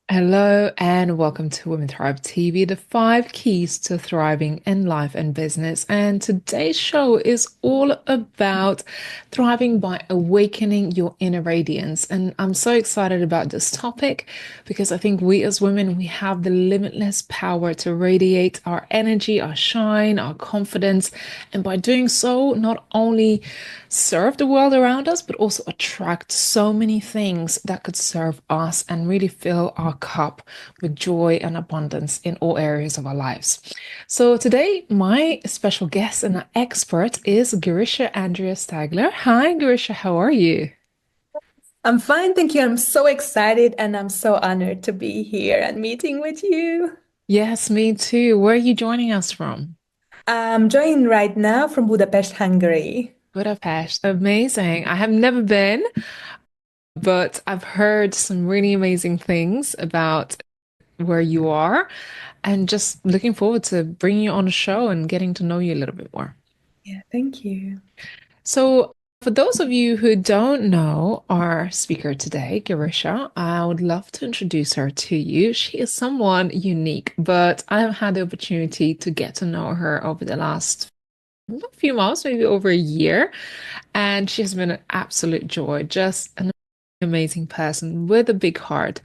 Hello and welcome to Women Thrive TV, the five keys to thriving in life and business. And today's show is all about thriving by awakening your inner radiance. And I'm so excited about this topic because I think we as women, we have the limitless power to radiate our energy, our shine, our confidence. And by doing so, not only serve the world around us, but also attract so many things that could serve us and really fill our cup with joy and abundance in all areas of our lives. So today, my special guest and expert is Girisha Andrea Stagler. Hi, Girisha, how are you? I'm fine, thank you. I'm so excited and I'm so honored to be here and meeting with you. Yes, me too. Where are you joining us from? I'm joining right now from Budapest, Hungary. Budapest. Amazing. I have never been, but I've heard some really amazing things about where you are, and just looking forward to bringing you on a show and getting to know you a little bit more. Yeah, thank you. So, for those of you who don't know our speaker today, Girisha, I would love to introduce her to you. She is someone unique, but I have had the opportunity to get to know her over the last few months, maybe over a year, and she has been an absolute joy, just an amazing person with a big heart.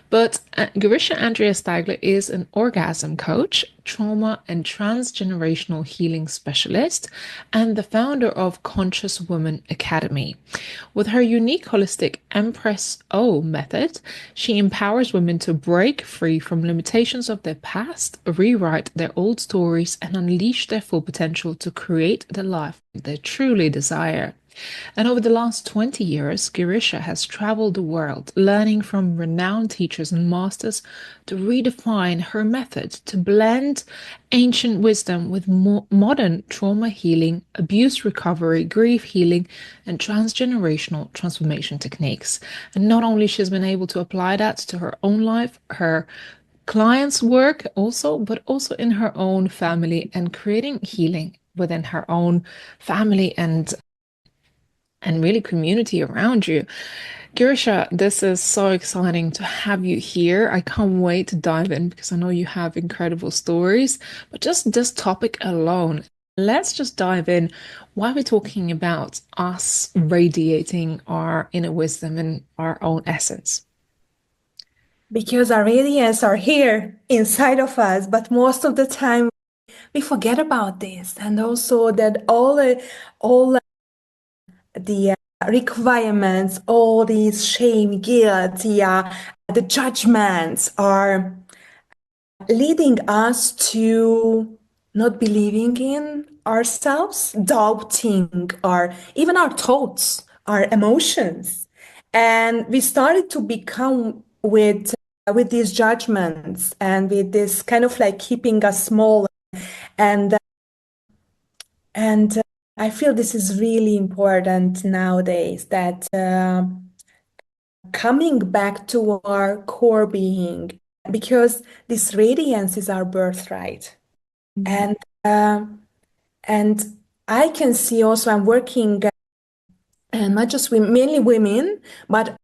But Girisha Andrea Stagler is an orgasm coach, trauma and transgenerational healing specialist, and the founder of Conscious Woman Academy. With her unique holistic Empress-O method, she empowers women to break free from limitations of their past, rewrite their old stories, and unleash their full potential to create the life they truly desire. And over the last 20 years, Girisha has traveled the world, learning from renowned teachers and masters to redefine her method to blend ancient wisdom with modern trauma healing, abuse recovery, grief healing, and transgenerational transformation techniques. And not only she's been able to apply that to her own life, her clients' work also, but also in her own family and creating healing within her own family and really community around you. Girisha, this is so exciting to have you here. I can't wait to dive in because I know you have incredible stories. But just this topic alone, let's just dive in. Why we're talking about us radiating our inner wisdom and our own essence. Because our radiance are here inside of us, but most of the time we forget about this, and also that all the requirements, all these shame, guilt, the judgments are leading us to not believing in ourselves, doubting our even our thoughts, our emotions. And we started to become with these judgments and with this kind of like keeping us small and and I feel this is really important nowadays that coming back to our core being because this radiance is our birthright. Mm. And uh, and I can see also I'm working not just with mainly women, but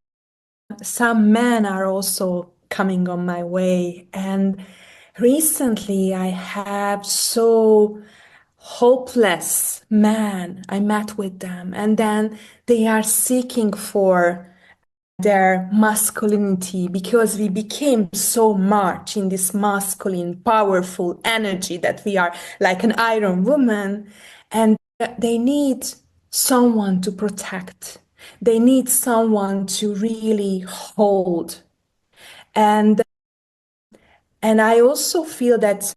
some men are also coming on my way. And recently I have so hopeless men. I met with them, and then they are seeking for their masculinity because we became so much in this masculine, powerful energy that we are like an iron woman, and they need someone to protect. They need someone to really hold. And and I also feel that,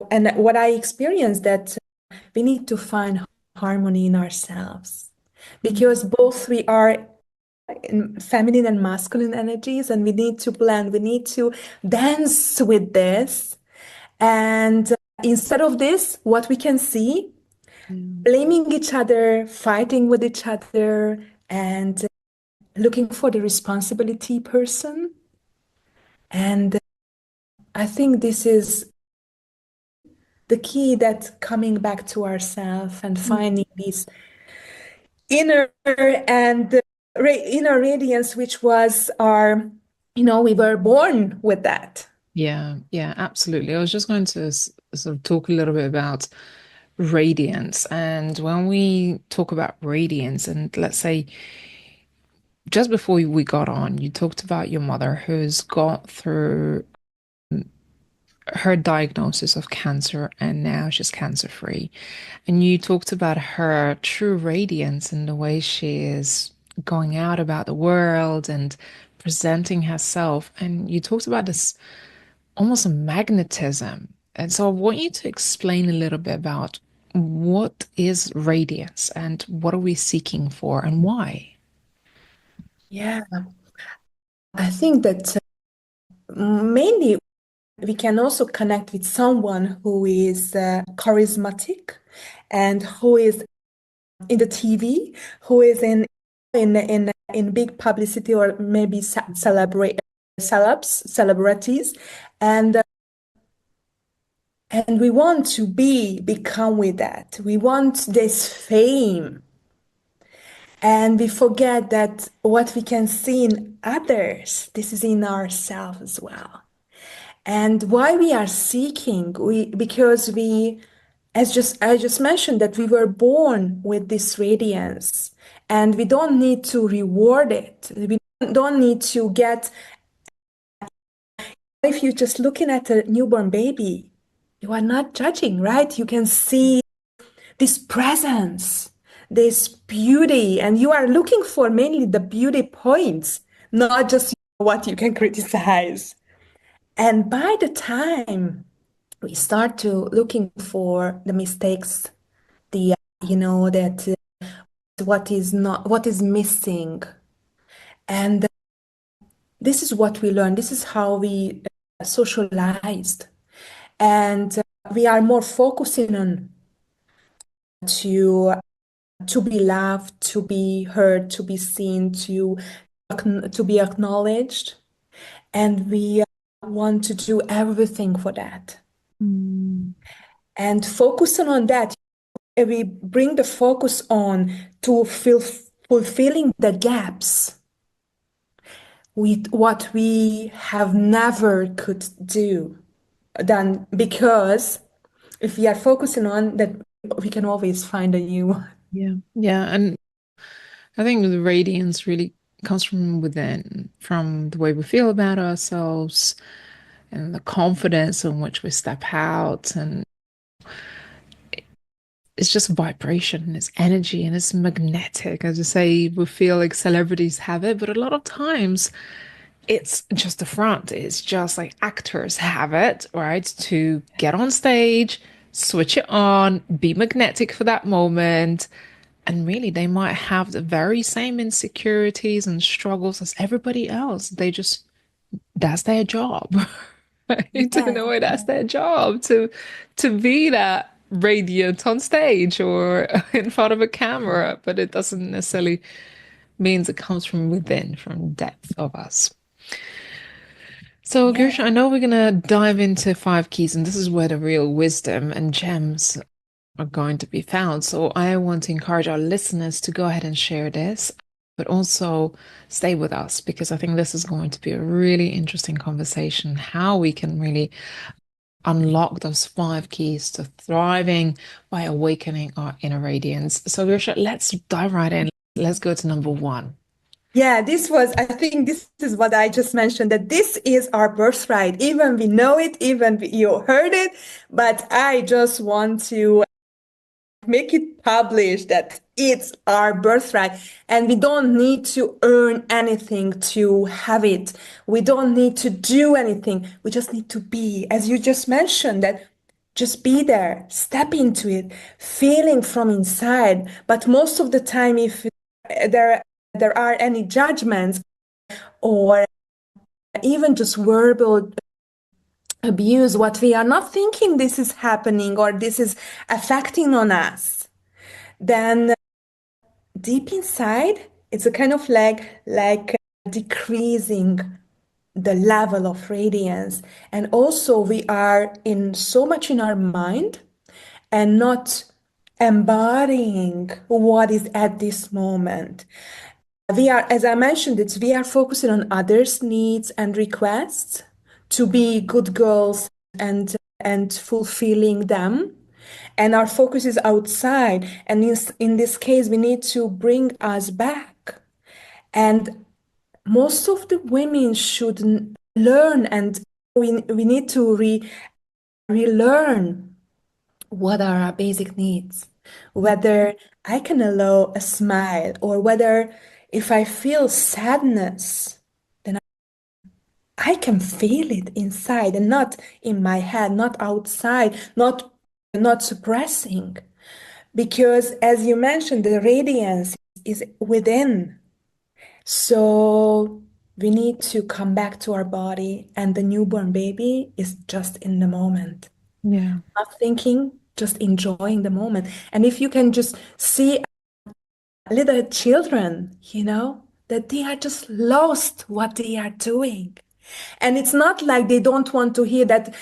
and what I experienced that we need to find harmony in ourselves because both we are in feminine and masculine energies, and we need to blend, we need to dance with this. And instead of this, what we can see, Mm. blaming each other, fighting with each other, and looking for the responsibility person. And I think this is the key that coming back to ourselves and finding this inner and inner radiance, which was our we were born with that. Yeah, yeah, absolutely. I was just going to sort of talk a little bit about radiance. And when we talk about radiance, and let's say just before we got on, you talked about your mother who's got through her diagnosis of cancer and now she's cancer free. And you talked about her true radiance and the way she is going out about the world and presenting herself. And you talked about this almost a magnetism. And so I want you to explain a little bit about what is radiance and what are we seeking for and why? Yeah, I think that mainly we can also connect with someone who is charismatic and who is in the TV, who is in big publicity or maybe celebrities, and and we want to become with that. We want this fame, and we forget that what we can see in others, this is in ourselves as well. And why we are seeking, because we, as just I just mentioned, that we were born with this radiance, and we don't need to reward it. We don't need to get. If you're just looking at a newborn baby, you are not judging, right? You can see this presence, this beauty, and you are looking for mainly the beauty points, not just what you can criticize. And by the time we start to looking for the mistakes, the that what is not, what is missing, and this is what we learn. This is how we socialized, and we are more focusing on to to be loved, to be heard, to be seen, to be acknowledged, and we want to do everything for that. Mm, And focusing on that, we bring the focus on to fulfilling the gaps with what we have never could do done, because if we are focusing on that, we can always find a new one. yeah, yeah. And I think the radiance really comes from within, from the way we feel about ourselves and the confidence in which we step out. And it's just vibration, it's energy, and it's magnetic. As you say, we feel like celebrities have it, but a lot of times it's just the front. It's just like actors have it, right? To get on stage, switch it on, be magnetic for that moment. And really, they might have the very same insecurities and struggles as everybody else. They just, that's their job, right? In Yeah, a way, that's their job to be that radiant on stage or in front of a camera. But it doesn't necessarily means it comes from within, from depth of us. So, yeah, Girsha, I know we're gonna dive into five keys, and this is where the real wisdom and gems are going to be found. So, I want to encourage our listeners to go ahead and share this, but also stay with us because I think this is going to be a really interesting conversation how we can really unlock those five keys to thriving by awakening our inner radiance. So, Girsha, let's dive right in. Let's go to number one. yeah. I think this is what I just mentioned, that this is our birthright. Even we know it, even you heard it, but I just want to make it published that it's our birthright, and we don't need to earn anything to have it. We don't need to do anything. We just need to be, as you just mentioned, that just be there, step into it, feeling from inside. But most of the time, if there there are any judgments or even just verbal abuse, what we are not thinking this is happening or this is affecting on us, then deep inside, it's a kind of like decreasing the level of radiance. And also we are in so much in our mind and not embodying what is at this moment. We are, as I mentioned, we are focusing on others' needs and requests to be good girls and fulfilling them. And our focus is outside. And in this case, we need to bring us back. And most of the women should learn, and we need to relearn what are our basic needs. Whether I can allow a smile, or whether if I feel sadness, then I can feel it inside and not in my head, not outside, not suppressing. Because as you mentioned, the radiance is within. So we need to come back to our body, and the newborn baby is just in the moment, Yeah. not thinking, just enjoying the moment. And if you can just see little children, that they are just lost what they are doing. And it's not like they don't want to hear that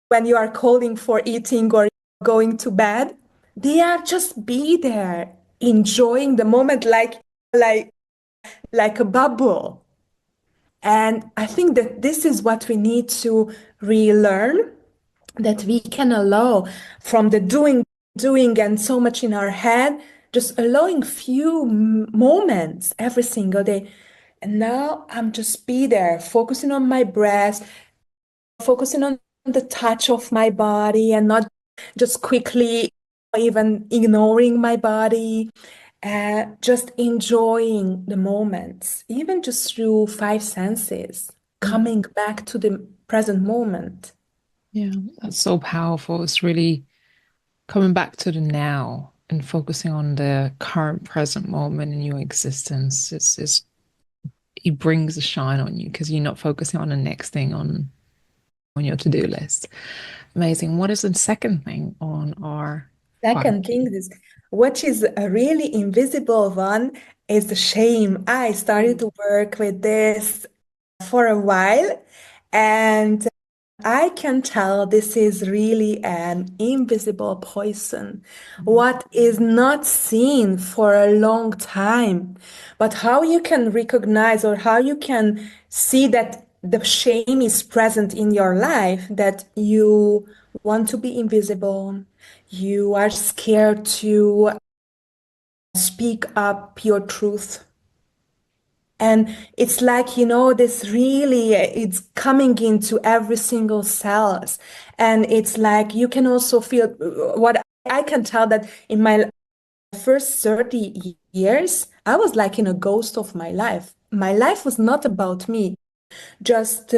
when you are calling for eating or going to bed. They are just be there, enjoying the moment like like a bubble. And I think that this is what we need to relearn, that we can allow from the doing, and so much in our head, just allowing few moments every single day. And now I'm just be there, focusing on my breath, focusing on the touch of my body, and not just quickly even ignoring my body, just enjoying the moments, even just through five senses, coming back to the present moment. Yeah, that's so powerful. It's really coming back to the now and focusing on the current present moment in your existence. It brings a shine on you because you're not focusing on the next thing on your to-do list. Amazing. What is the second thing on our five Second thing key? is, what is a really invisible one is the shame. I started to work with this for a while, and I can tell this is really an invisible poison. What is not seen for a long time, but how you can recognize, or how you can see that the shame is present in your life, that you want to be invisible, you are scared to speak up your truth. And it's like, this really, it's coming into every single cells. And it's like, you can also feel what I can tell, that in my first 30 years, I was like in a ghost of my life. My life was not about me, just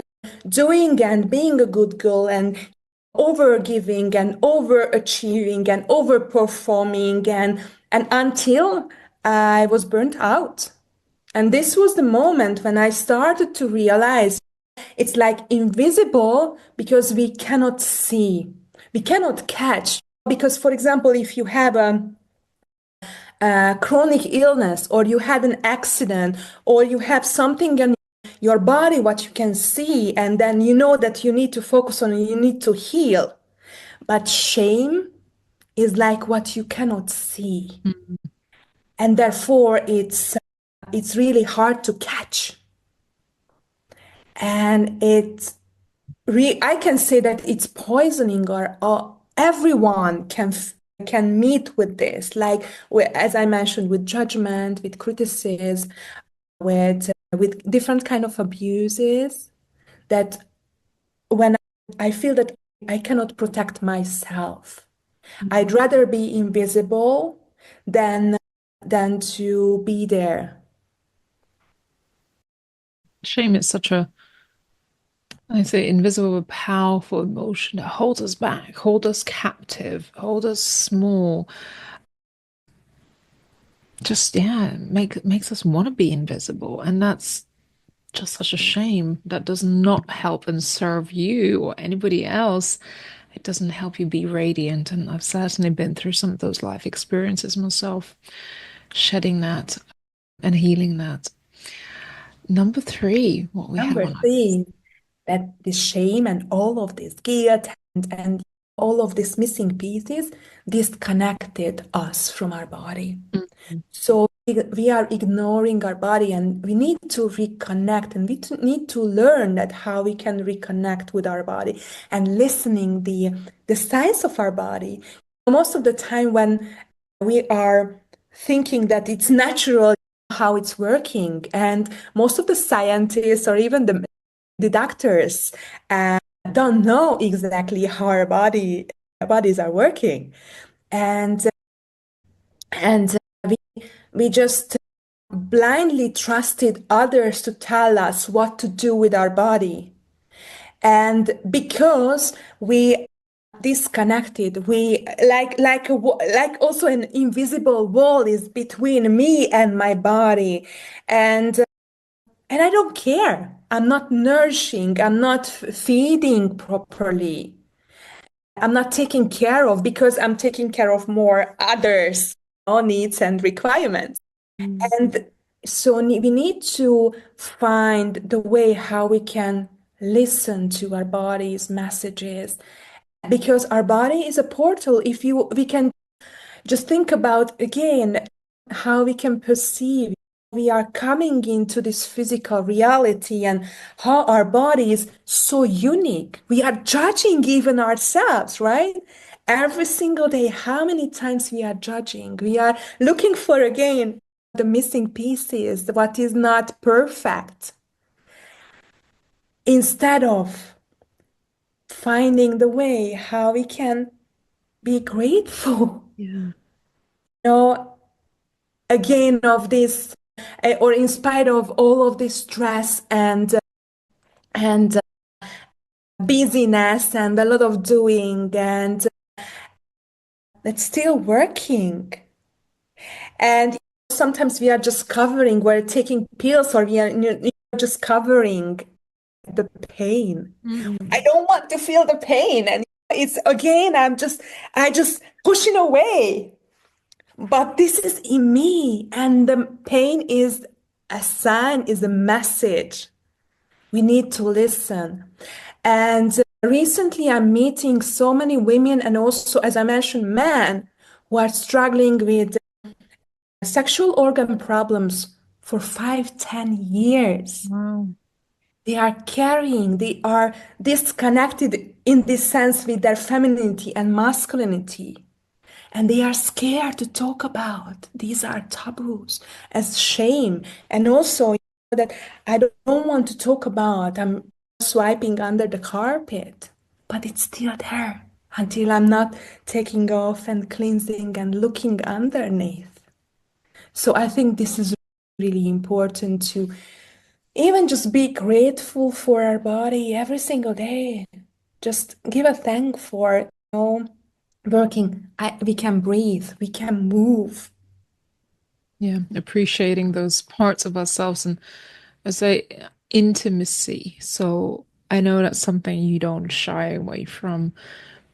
doing and being a good girl, and over giving and overachieving and overperforming, and until I was burnt out. And this was the moment when I started to realize it's like invisible, because we cannot see, we cannot catch. Because, for example, if you have a chronic illness, or you had an accident, or you have something in your body what you can see, and then you know that you need to focus on it, you need to heal. But shame is like what you cannot see. Mm. And therefore it's really hard to catch. And I can say that it's poisoning, or everyone can meet with this, like as I mentioned, with judgment, with criticism, with different kind of abuses, that when I feel that I cannot protect myself, I'd rather be invisible than to be there. Shame is such a, I say, invisible but powerful emotion that holds us back, holds us captive, holds us small. Just yeah, makes us want to be invisible, and that's just such a shame. That does not help and serve you or anybody else. It doesn't help you be radiant, and I've certainly been through some of those life experiences myself, shedding that and healing that. Number three, what we have Number on our list. three, that the shame and all of this guilt and all of these missing pieces disconnected us from our body. Mm. So we are ignoring our body and we need to reconnect and need to learn that how we can reconnect with our body and listening the signs of our body. Most of the time when we are thinking that it's natural how it's working and most of the scientists or even the doctors uh, don't know exactly how our bodies are working and we just blindly trusted others to tell us what to do with our body. And because we disconnected, we like also an invisible wall is between me and my body. And and I don't care. I'm not nourishing, I'm not feeding properly. I'm not taking care of because I'm taking care of more others' needs and requirements. Mm. And so we need to find the way how we can listen to our body's messages because our body is a portal. If you we can just think about again how we can perceive we are coming into this physical reality and how our body is so unique. We are judging even ourselves, right? Every single day, how many times we are judging? We are looking for again the missing pieces, what is not perfect, instead of finding the way how we can be grateful. Yeah. You know, again of this or in spite of all of this stress and busyness and a lot of doing and it's still working and sometimes we are just covering we're taking pills or we are just covering the pain. I Mm. don't want to feel the pain and it's again I just pushing away. But this is in me, and the pain is a sign, is a message. We need to listen. And recently, I'm meeting so many women, and also, as I mentioned, men who are struggling with sexual organ problems for 5, 10 years. Wow. They are carrying, they are disconnected in this sense with their femininity and masculinity. And they are scared to talk about. These are taboos as shame. And also that I don't want to talk about. I'm swiping under the carpet, but it's still there until I'm not taking off and cleansing and looking underneath. So I think this is really important to even just be grateful for our body every single day. Just give a thank for, working. We can breathe, we can move. Yeah, appreciating those parts of ourselves and I say intimacy. So I know that's something you don't shy away from,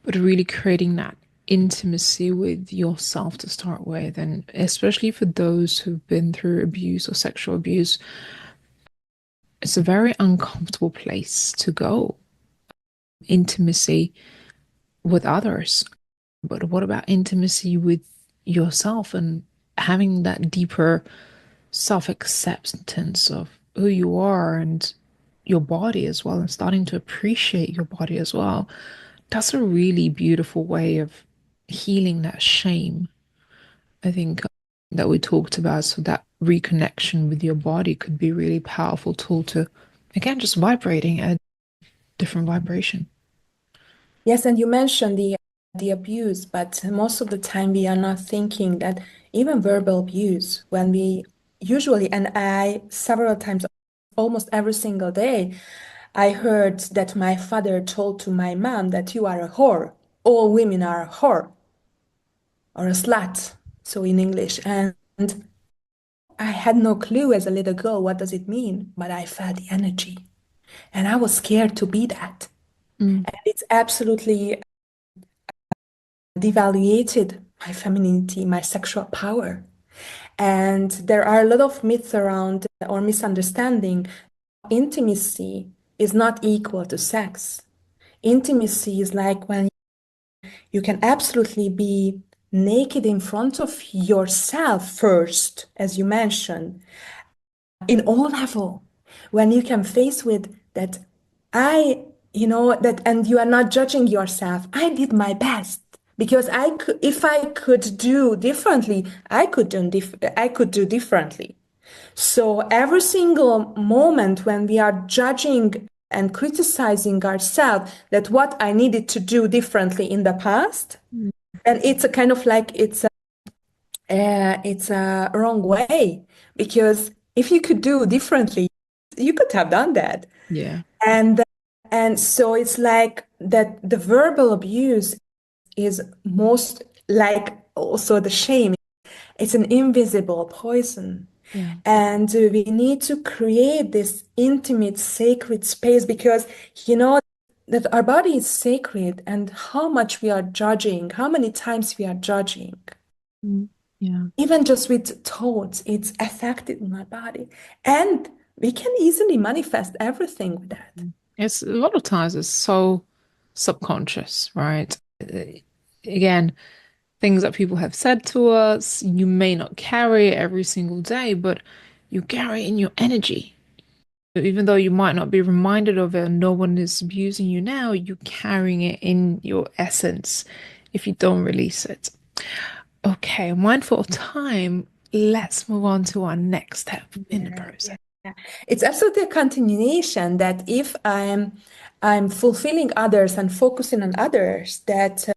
but really creating that intimacy with yourself to start with, and especially for those who've been through abuse or sexual abuse, it's a very uncomfortable place to go. Intimacy with others. But what about intimacy with yourself and having that deeper self acceptance of who you are and your body as well, and starting to appreciate your body as well? That's a really beautiful way of healing that shame. I think that we talked about. So, that reconnection with your body could be a really powerful tool to, again, just vibrating at a different vibration. Yes, and you mentioned the abuse, but most of the time we are not thinking that even verbal abuse, when we usually, and I several times, almost every single day, I heard that my father told to my mom that you are a whore. All women are a whore or a slut, so in English. And I had no clue as a little girl what does it mean, but I felt the energy and I was scared to be that. Mm. And it's absolutely devaluated my femininity, my sexual power. And there are a lot of myths around or misunderstanding. Intimacy is not equal to sex. Intimacy is like when You can absolutely be naked in front of yourself first, as you mentioned, in all level. When you can face with that, I, that, and you are not judging yourself. I did my best because I could, if I could do differently, I could do differently. So every single moment when we are judging and criticizing ourselves that what I needed to do differently in the past, Mm. and it's a kind of like it's a wrong way because if you could do differently, you could have done that. Yeah. And and so it's like that the verbal abuse is most like also the shame. It's an invisible poison. Yeah. And we need to create this intimate, sacred space because you know that our body is sacred and how much we are judging, how many times we are judging. Mm. Yeah. Even just with thoughts, it's affected my body. And we can easily manifest everything with that. It's a lot of times it's so subconscious, right? Again, things that people have said to us, you may not carry it every single day, but you carry it in your energy. Even though you might not be reminded of it and no one is abusing you now, you're carrying it in your essence if you don't release it. Okay, mindful of time, let's move on to our next step in the Yeah, process. yeah, yeah. It's absolutely a continuation that if I'm fulfilling others and focusing on others, that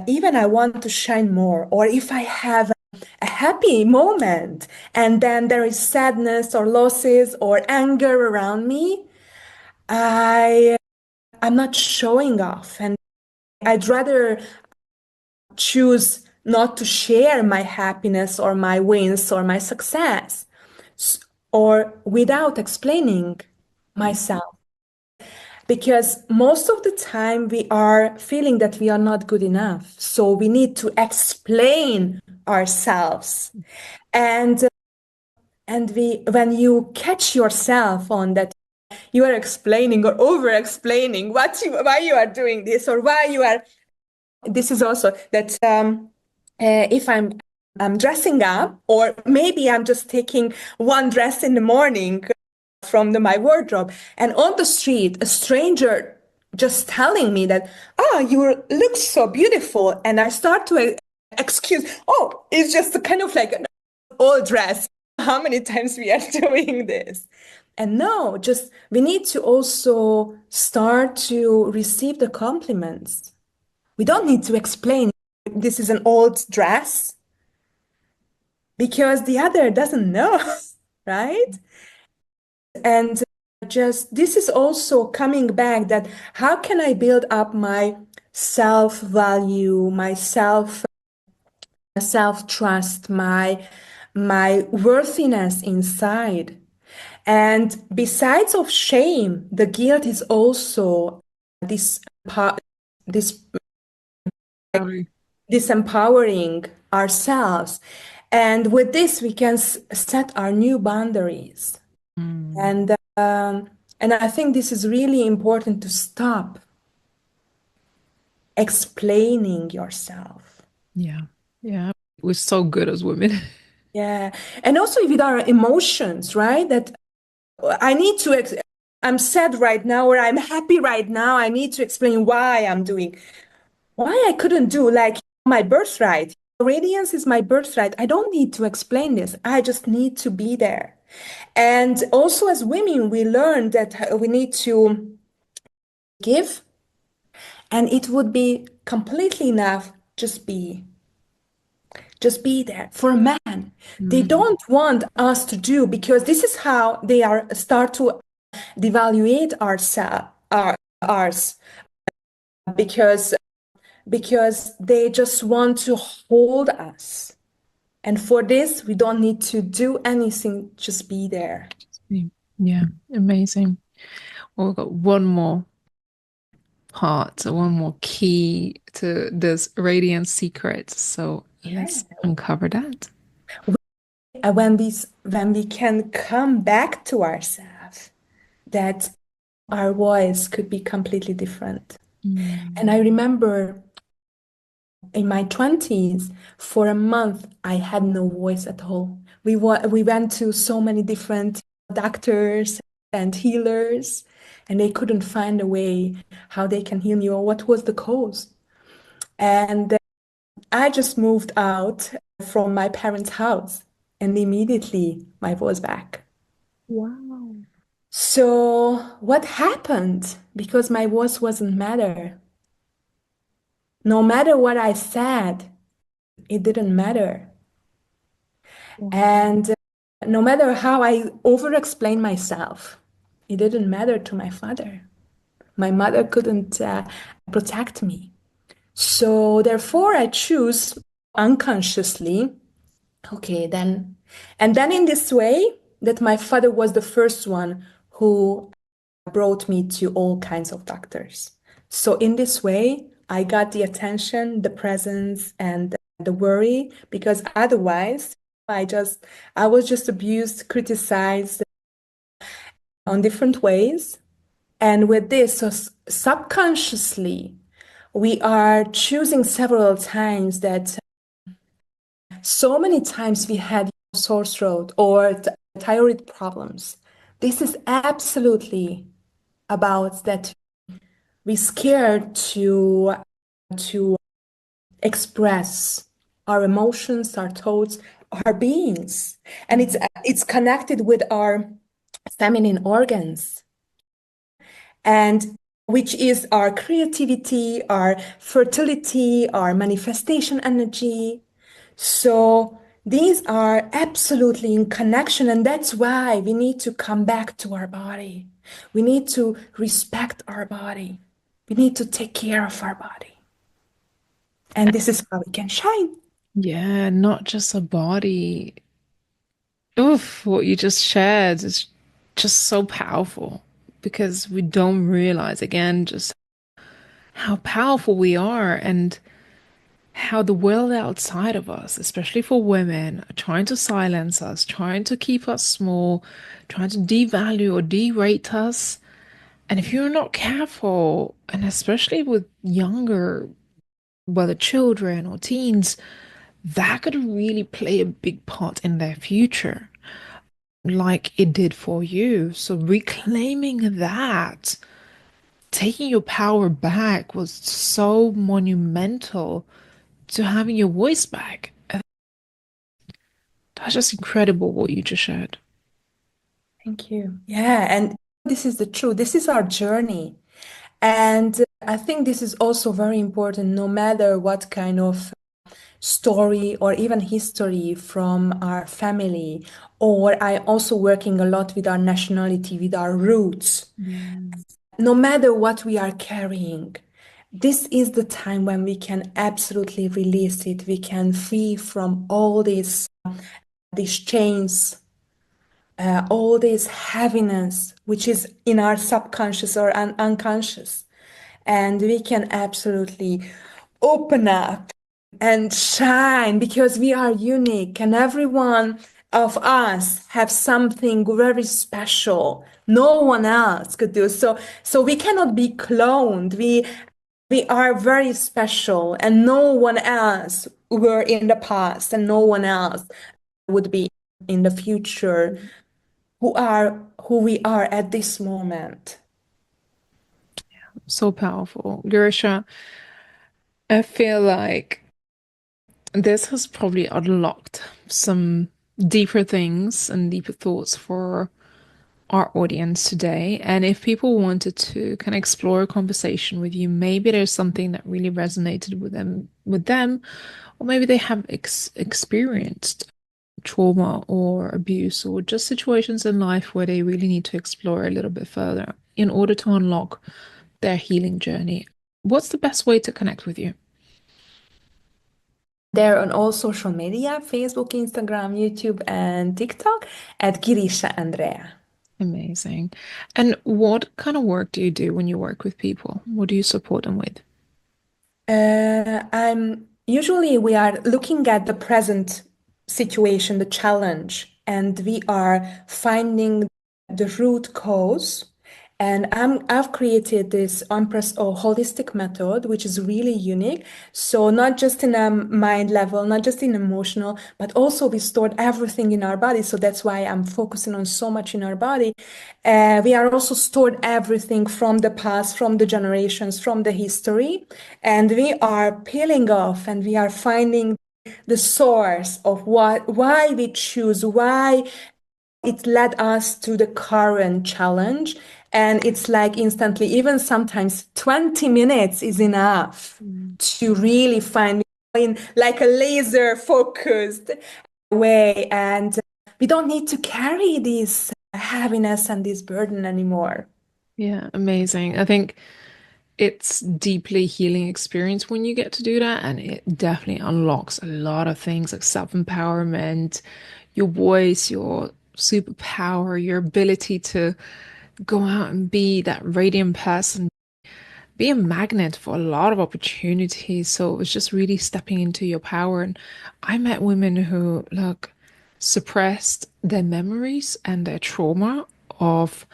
even I want to shine more, or if I have a happy moment and then there is sadness or losses or anger around me, I I'm not showing off, and I'd rather choose not to share my happiness or my wins or my success or without explaining myself. Because most of the time we are feeling that we are not good enough. So we need to explain ourselves. And when you catch yourself on that you are explaining or over explaining why you are doing this or why you are this is also that if I'm dressing up, or maybe I'm just taking one dress in the morning from my wardrobe, and on the street, a stranger just telling me that, oh, you look so beautiful, and I start to excuse, oh, it's just a kind of like an old dress. How many times we are doing this? And no, just we need to also start to receive the compliments. We don't need to explain this is an old dress because the other doesn't know, right? And just this is also coming back that how can I build up my self-value, my self-trust, my worthiness inside. And besides of shame, the guilt is also this this Sorry. disempowering ourselves. And with this, we can set our new boundaries. Mm, And and I think this is really important to stop explaining yourself. yeah. Yeah. We're so good as women. Yeah. And also with our emotions, right? That I need to, I'm sad right now, or I'm happy right now. I need to explain why I'm doing, why I couldn't do like my birthright. Radiance is my birthright. I don't need to explain this. I just need to be there. And also, as women, we learn that we need to give, and it would be completely enough. Just be there. For men, they Mm, don't want us to do because this is how they are start to devaluate ours because they just want to hold us. And for this, we don't need to do anything, just be there. yeah. Amazing. Well, we've got one more part, so one more key to this radiant secret. So let's Yeah. uncover that. When we can come back to ourselves, that our voice could be completely different. And Mm, I remember in my 20s, for a month, I had no voice at all. We went to so many different doctors and healers, and they couldn't find a way how they can heal me or what was the cause. And I just moved out from my parents' house, and immediately my voice back. Wow. So what happened? Because my voice wasn't matter. No matter what I said, it didn't matter. Wow. And no matter how I over explained myself, it didn't matter to my father. My mother couldn't protect me. So therefore, I choose unconsciously, okay, then. And then in this way, that my father was the first one who brought me to all kinds of doctors. So in this way, I got the attention, the presence, and the worry, because otherwise, I just I was just abused, criticized on different ways. And with this, so subconsciously, we are choosing several times that so many times we had sore throat or thyroid problems. This is absolutely about that we scared to express our emotions, our thoughts, our beings, and it's connected with our feminine organs, and which is our creativity, our fertility, our manifestation energy. So these are absolutely in connection, and that's why we need to come back to our body. We need to respect our body. We need to take care of our body. And this is how we can shine. Yeah, not just a body. Oof, what you just shared is just so powerful because we don't realize again just how powerful we are and how the world outside of us, especially for women, are trying to silence us, trying to keep us small, trying to devalue or derate us. And if you're not careful, and especially with younger, whether children or teens, that could really play a big part in their future, like it did for you. So reclaiming that, taking your power back was so monumental to having your voice back. That's just incredible what you just shared. Thank you. Yeah, and this is the truth. This is our journey. And I think this is also very important, no matter what kind of story or even history from our family, or I also working a lot with our nationality, with our roots. Mm. No matter what we are carrying, this is the time when we can absolutely release it. We can free from all these chains, all this heaviness, which is in our subconscious or unconscious. And we can absolutely open up and shine because we are unique and every one of us have something very special. No one else could do. So we cannot be cloned. We are very special and no one else were in the past and no one else would be in the future who we are at this moment. So powerful. Girisha, I feel like this has probably unlocked some deeper things and deeper thoughts for our audience today. And if people wanted to kind of explore a conversation with you, maybe there's something that really resonated with them, or maybe they have experienced trauma or abuse or just situations in life where they really need to explore a little bit further in order to unlock their healing journey. What's the best way to connect with you? There on all social media, Facebook, Instagram, YouTube, and TikTok at Girisha Andrea. Amazing. And what kind of work do you do when you work with people? What do you support them with? I'm usually we are looking at the present situation, the challenge, and we are finding the root cause And I've created this Empress-O holistic method, which is really unique. So not just in a mind level, not just in emotional, but also we stored everything in our body. So that's why I'm focusing on so much in our body. We are also stored everything from the past, from the generations, from the history, and we are peeling off and we are finding the source of why we choose, why it led us to the current challenge. And it's like instantly, even sometimes 20 minutes is enough Mm. to really find in like a laser focused way. And we don't need to carry this heaviness and this burden anymore. Yeah, amazing. I think it's deeply healing experience when you get to do that, and it definitely unlocks a lot of things like self-empowerment, your voice, your superpower, your ability to go out and be that radiant person, be a magnet for a lot of opportunities. So it's just really stepping into your power. And I met women who, look, suppressed their memories and their trauma of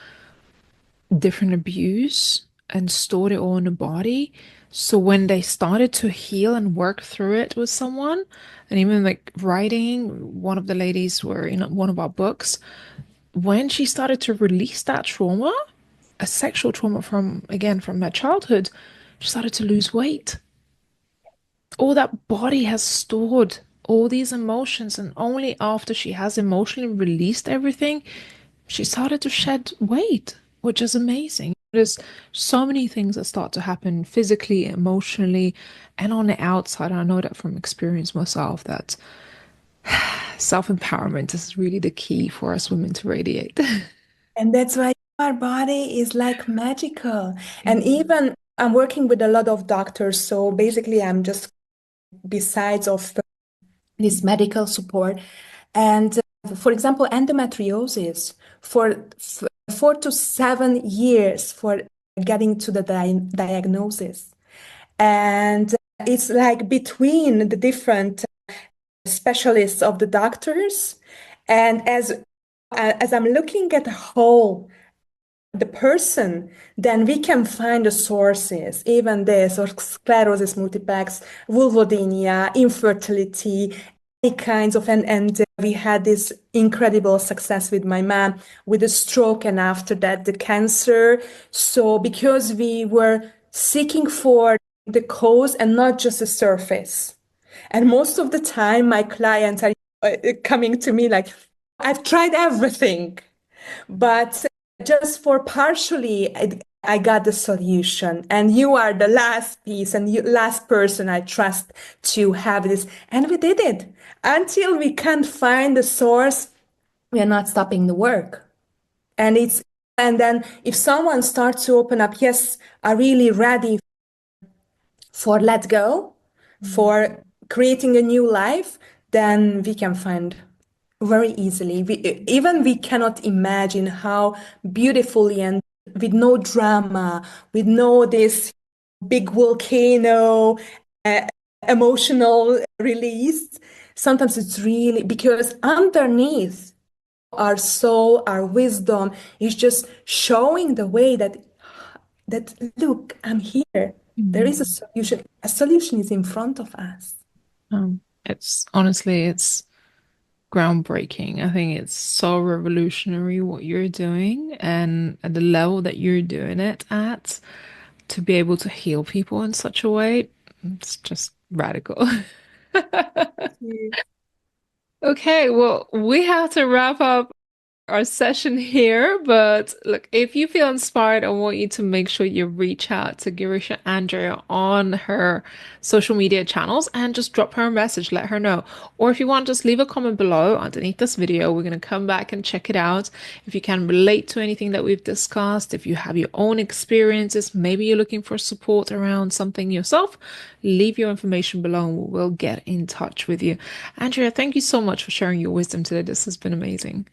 different abuse and stored it all in the body. So when they started to heal and work through it with someone, and even like writing, one of the ladies were in one of our books, when she started to release that trauma, a sexual trauma from, again, from her childhood, she started to lose weight. All that body has stored all these emotions, and only after she has emotionally released everything, she started to shed weight, which is amazing. There's so many things that start to happen physically, emotionally, and on the outside. I know that from experience myself that self-empowerment is really the key for us women to radiate. And that's why our body is like magical. And Mm. even I'm working with a lot of doctors. So basically, I'm just besides of this medical support. And for example, endometriosis for 4 to 7 years for getting to the diagnosis. And it's like between the different specialists of the doctors. And as I'm looking at the whole the person, then we can find the sources, even this, or sclerosis multiplex, vulvodynia, infertility, any kinds of, and we had this incredible success with my mom with the stroke and after that the cancer. So because we were seeking for the cause and not just the surface. And most of the time, my clients are coming to me like, I've tried everything. But just for partially, I got the solution. And you are the last piece and you last person I trust to have this. And we did it. Until we can't find the source, we are not stopping the work. And it's and then if someone starts to open up, yes, are really ready for let go, Mm. for creating a new life, then we can find very easily. Even we cannot imagine how beautifully and with no drama, with no this big volcano, uh, emotional release. Sometimes it's really because underneath our soul, our wisdom is just showing the way that look, I'm here. There is a Mm. solution. A solution is in front of us. It's honestly, it's groundbreaking. I think it's so revolutionary what you're doing and at the level that you're doing it at to be able to heal people in such a way. It's just radical. Okay, well, we have to wrap up our session here, but look, if you feel inspired, I want you to make sure you reach out to Girisha Andrea on her social media channels and just drop her a message, let her know. Or if you want, just leave a comment below underneath this video. We're going to come back and check it out. If you can relate to anything that we've discussed, if you have your own experiences, maybe you're looking for support around something yourself, leave your information below and we'll get in touch with you. Andrea, thank you so much for sharing your wisdom today. This has been amazing.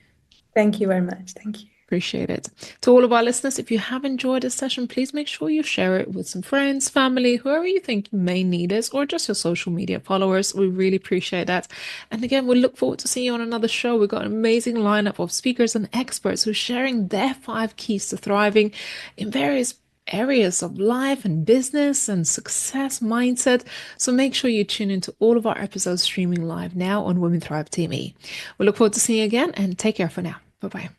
Thank you very much. Thank you. Appreciate it. To all of our listeners, if you have enjoyed this session, please make sure you share it with some friends, family, whoever you think may need it, or just your social media followers. We really appreciate that. And again, we look forward to seeing you on another show. We've got an amazing lineup of speakers and experts who are sharing their 5 keys to thriving in various areas of life and business and success mindset. So make sure you tune into all of our episodes streaming live now on Women Thrive TV. We look forward to seeing you again and take care for now. Bye bye.